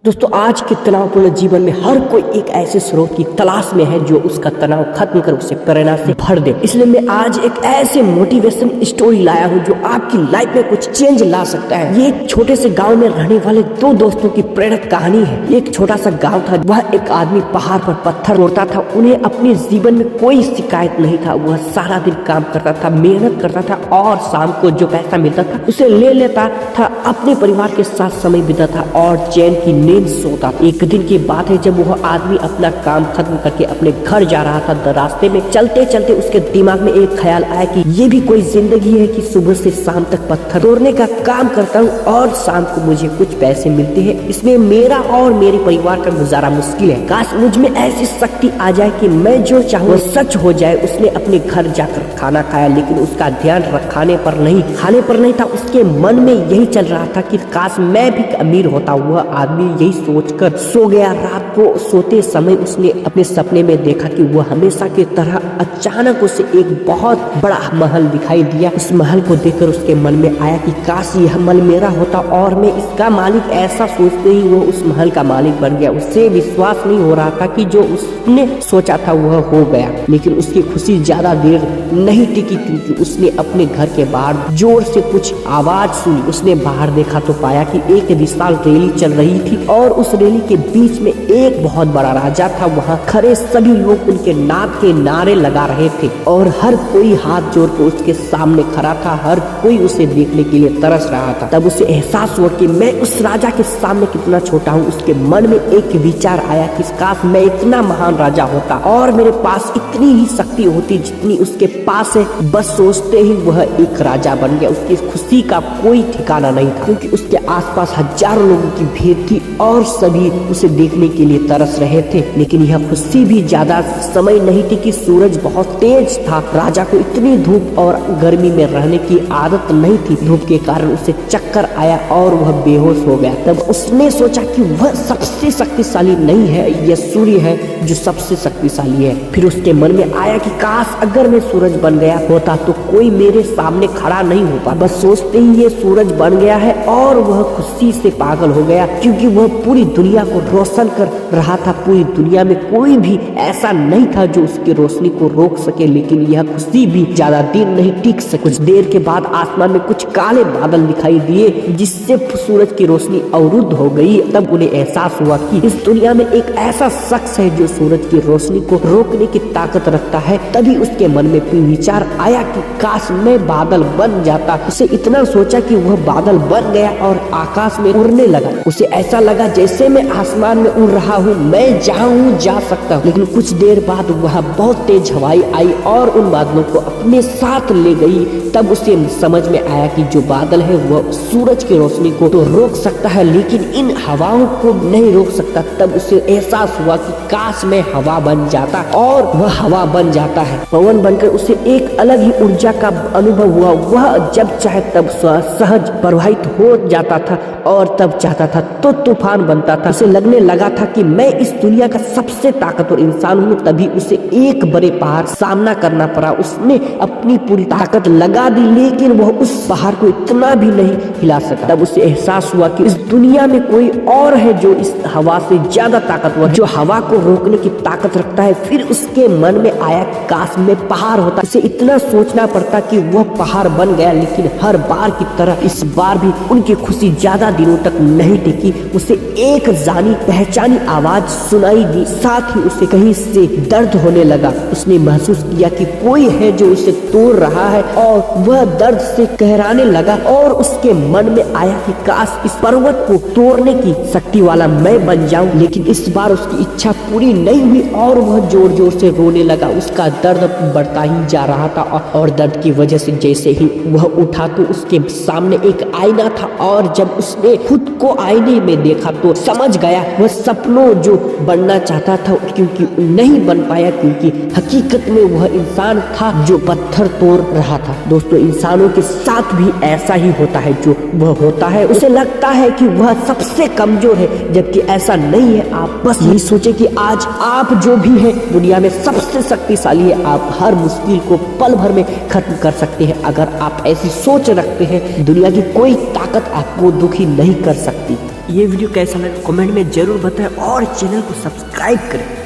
दोस्तों, आज के तनावपूर्ण जीवन में हर कोई एक ऐसे स्रोत की तलाश में है जो उसका तनाव खत्म कर उसे प्रेरणा से भर दे। इसलिए मैं आज एक ऐसे मोटिवेशन स्टोरी लाया हूँ जो आपकी लाइफ में कुछ चेंज ला सकता है। ये एक छोटे से गांव में रहने वाले दो दोस्तों की प्रेरक कहानी है। एक छोटा सा गांव था। वह एक आदमी पहाड़ पर पत्थर तोड़ता था। उन्हें अपने जीवन में कोई शिकायत नहीं था। वह सारा दिन काम करता था, मेहनत करता था और शाम को जो पैसा मिलता था उसे ले लेता था, अपने परिवार के साथ समय बिताता था और चैन की नींद सोता। एक दिन की बात है जब वह आदमी अपना काम खत्म करके अपने घर जा रहा था। रास्ते में चलते चलते उसके दिमाग में एक ख्याल आया कि ये भी कोई जिंदगी है कि सुबह से शाम तक पत्थर तोड़ने का काम करता हूँ और शाम को मुझे कुछ पैसे मिलते हैं। इसमें मेरा और मेरे परिवार का गुजारा मुश्किल है। काश मुझ में ऐसी शक्ति आ जाए कि मैं जो चाहूँ सच हो जाए। उसने अपने घर जाकर खाना खाया, लेकिन उसका ध्यान खाने पर नहीं था। उसके मन में यही चल रहा था कि काश मैं भी अमीर होता। वह आदमी यही सोचकर सो गया। रात को सोते समय उसने अपने सपने में देखा कि वह हमेशा की तरह अचानक उसे एक बहुत बड़ा महल दिखाई दिया। उस महल को देखकर उसके मन में आया कि काश यह महल मेरा होता और मैं इसका मालिक। ऐसा सोचते ही वो उस महल का मालिक बन गया। उससे विश्वास नहीं हो रहा था कि जो उसने सोचा था वह हो गया, लेकिन उसकी खुशी ज्यादा देर नहीं टिकी क्योंकि उसने अपने घर के बाहर जोर से कुछ आवाज सुनी। उसने बाहर देखा तो पाया कि एक विशाल रैली चल रही थी और उस रैली के बीच में एक बहुत बड़ा राजा था। वहाँ खड़े सभी लोग उनके नाम के नारे लगा रहे थे और हर कोई हाथ जोड़कर उसके सामने खड़ा था। हर कोई उसे देखने के लिए तरस रहा था। तब उसे एहसास हुआ कि मैं उस राजा के सामने कितना छोटा हूँ। उसके मन में एक विचार आया कि काश मैं इतना महान राजा होता और मेरे पास इतनी ही शक्ति होती जितनी उसके पास है। बस सोचते ही वह एक राजा बन गया। उसकी खुशी का कोई ठिकाना नहीं था क्योंकि उसके आसपास हजारों लोगों की भीड़ थी और सभी उसे देखने के लिए तरस रहे थे। लेकिन यह खुशी भी ज्यादा समय नहीं थी कि सूरज बहुत तेज था। राजा को इतनी धूप और गर्मी में रहने की आदत नहीं थी। धूप के कारण उसे चक्कर आया और वह बेहोश हो गया। तब उसने सोचा कि वह सबसे शक्तिशाली नहीं है, यह सूर्य है जो सबसे शक्तिशाली है। फिर उसके मन में आया कि काश अगर मैं सूरज बन गया होता तो कोई मेरे सामने खड़ा नहीं होता। बस सोचते ही ये सूरज बन गया है और वह खुशी से पागल हो गया क्योंकि वह पूरी दुनिया को रोशन कर रहा था। पूरी दुनिया में कोई भी ऐसा नहीं था जो उसकी रोशनी को रोक सके। लेकिन यह खुशी भी ज्यादा दिन नहीं टिक सकी। कुछ देर के बाद आसमान में कुछ काले बादल दिखाई दिए जिससे सूरज की रोशनी अवरुद्ध हो गई। तब उन्हें एहसास हुआ कि इस दुनिया में एक ऐसा शख्स है जो सूरज की रोशनी को रोकने की ताकत रखता है। तभी उसके मन में विचार आया कि काश मैं बादल बन जाता। उसे इतना सोचा कि वह बादल बन गया और आकाश में उड़ने लगा। उसे ऐसा लगा जैसे मैं आसमान में उड़ रहा हूँ, मैं जहाँ जा सकता हूँ। लेकिन कुछ देर बाद वह बहुत तेज हवाई आई और उन बादलों को अपने साथ ले गई। तब उसे समझ में आया कि जो बादल है वह सूरज की रोशनी को तो रोक सकता है लेकिन इन हवाओं को नहीं रोक सकता। तब उसे एहसास हुआ कि काश मैं हवा बन जाता और वह हवा बन जाता है। पवन बनकर उसे एक अलग ही ऊर्जा का अनुभव हुआ। वह जब चाहे तब सहज प्रवाहित हो जाता था और तब चाहता था तो तूफान बनता था। उसे लगने लगा था कि मैं इस दुनिया का सबसे ताकतवर इंसान हूँ। तभी उसे एक बड़े पहाड़ सामना करना पड़ा। उसने अपनी पूरी ताकत लगा दी लेकिन वह उस पहाड़ को इतना भी नहीं हिला सका। तब उसे एहसास हुआ कि इस दुनिया में कोई और है जो इस हवा से ज्यादा ताकतवर है, जो हवा को रोकने की ताकत रखता है। फिर उसके मन में आया काश मैं पहाड़ होता। उसे इतना सोचना पड़ता कि वह पहाड़ बन गया। लेकिन हर बार की तरह इस बार भी उनकी खुशी ज्यादा दिनों तक नहीं टिकी। उसे एक जानी पहचानी आवाज सुनाई दी। साथ ही उसे कहीं से दर्द होने लगा। उसने महसूस किया कि कोई है जो उसे तोड़ रहा है और वह दर्द से कहराने लगा और उसके मन में आया कि काश इस पर्वत को तोड़ने की शक्ति वाला मैं बन जाऊं। लेकिन इस बार उसकी इच्छा पूरी नहीं हुई और वह जोर जोर से रोने लगा। उसका दर्द बढ़ता ही जा रहा था और दर्द की वजह से जैसे ही वह उठा तो उसके सामने एक आईना था और जब उसने खुद को आईने में देखा तो समझ गया वह सपनों जो बनना चाहता था क्योंकि नहीं बन पाया, क्योंकि हकीकत में वह इंसान था जो पत्थर तोड़ रहा था। दोस्तों, इंसानों के साथ भी ऐसा ही होता है। जो वह होता है उसे लगता है कि वह सबसे कमजोर है, जबकि ऐसा नहीं है। आप बस यही सोचे कि आज आप जो भी है दुनिया में सबसे शक्तिशाली है। आप हर मुश्किल को पल भर में खत्म कर सकते हैं। अगर आप ऐसी सोच रखते हैं दुनिया की कोई ताकत आपको दुखी नहीं कर सकती। ये वीडियो कैसा लगा कमेंट में जरूर बताएं और चैनल को सब्सक्राइब करें।